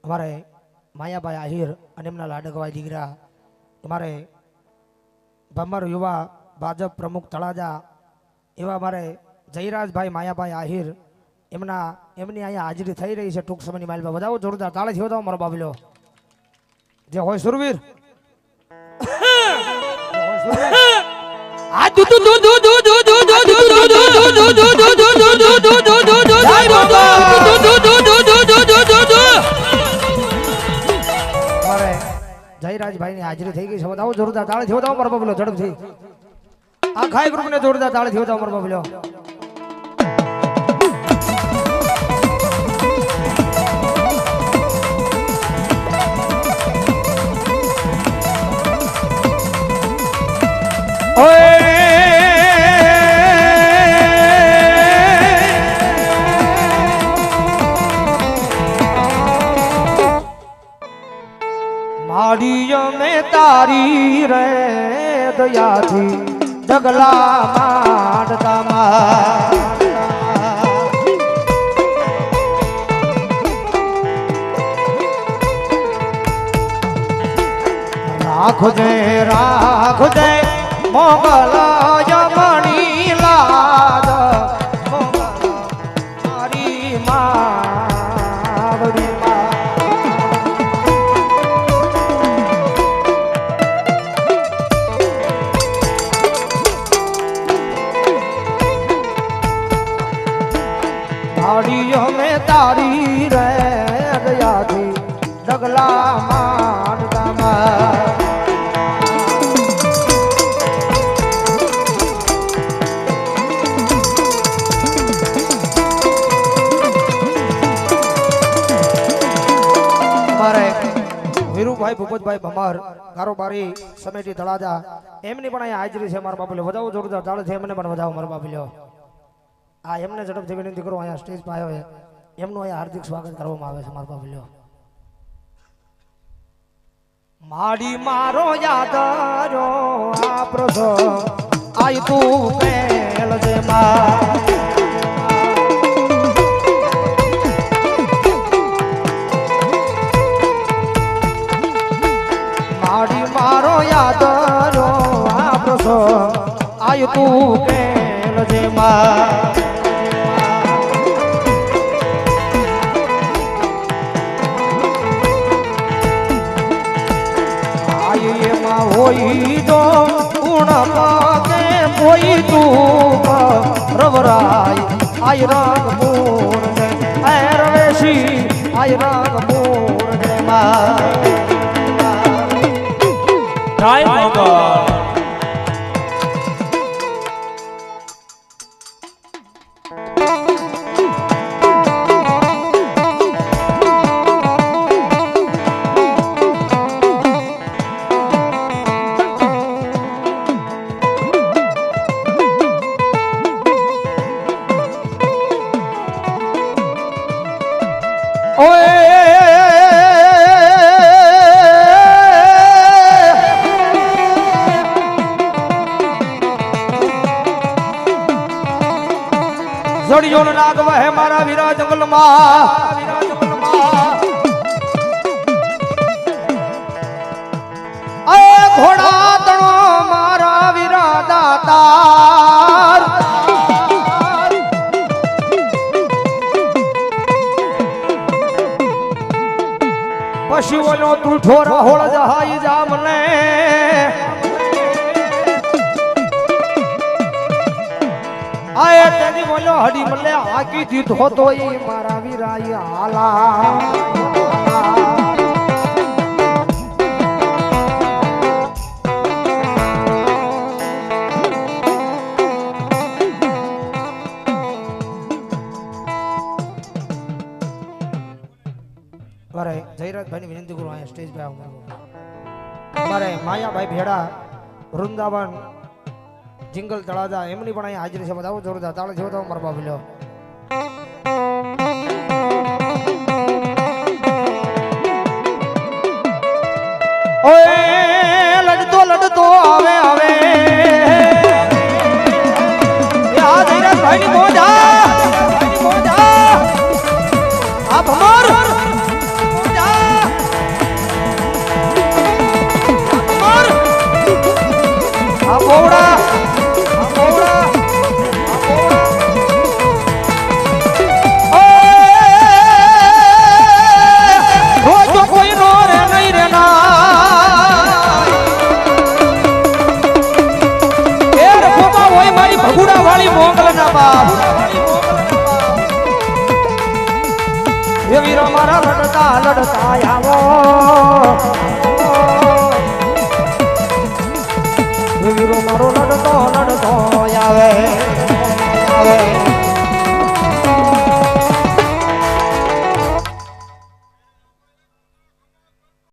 हमारे मायाभाई आहिर અને એમના લાડકવાઈ દીકરા અમારે ભમર યુવા ભાજપ પ્રમુખ તળાજા એવા અમારે જયરાજભાઈ માયાભાઈ આહિર એમની અહીંયા હાજરી થઈ રહી છે ટૂંક સમયની માઇલમાં વધાવો જોરદાર તાળી થયો તો મારો બાબલો જે હોય સુરવીર આ દુ દુ દુ દુ દુ દુ દુ દુ દુ દુ દુ જયરાજભાઈ ની હાજરી થઈ ગઈ છે વધાવો જોરદાર તાળી થયો તો મારો બાબલો ઝડપથી આખા ગ્રુપ ને જોરદાર તાળી થયો તો મારો બાબલો માડીયો મે તારી રે દયાથી જગલા માંડતા રાખજે મોગલ યમણી લાજ મોગલ મારી માવડી માડીયો મે તારી રે દયાથી ડગલા માંડતા વીરુભાઈ ભૂપતભાઈ ભમાર કારોબારી સમિતિ તળાજા એમની પણ અહીંયા હાજરી છે મારા બાપલ્યો વધાવો જોરદાર તાળ છે એમને પણ વધાવો મારા બાપલ્યો આ એમને ઝડપથી વિનંતી કરો અહીંયા સ્ટેજ પર આવ્યો છે એમનું અહીંયા હાર્દિક સ્વાગત કરવામાં આવે છે મારા બાપલ્યો માડી મારો યાદારો આ પ્રસંગ આય તું પેલ જે મારો યાદરો આ પ્રસંગ આય તું પેલ જે એમાં હોય તો ગુણ પાકે કોઈ તું રવરાય આય રંગ પૂર્ણ આય રવેશી આય રંગ પૂર્ણ જય મોગલ જડિયો નાગ વહે મારા વીરા જંગલમાં એ ઘોડા તણો મારા વીરા દાતાર પશુઓનો તુઠો રાહોળ જહાઈ જા મને આય તેની બોલો હડી મલે આકી દીધો તો ઈ મારા વીરાઈ હાલા મારે જયરાજભાઈની વિનંતી કરું અહીંયા સ્ટેજ પર આવો મારે માયાભાઈ ભેડા વૃંદાવન जिंगल तड़ाजा एमनी पण અહીંયા હાજરી છે બતાવો જોરદાર તાળ જેવો તો મારો બાબલ્યો ઓય લડતો આવે આવે યા જયરાજભાઈ ની મોજા આ ભમર મોજા એ વીરો મારા લડતા લડતા આવો વીરો મારો લડતો લડતો આવે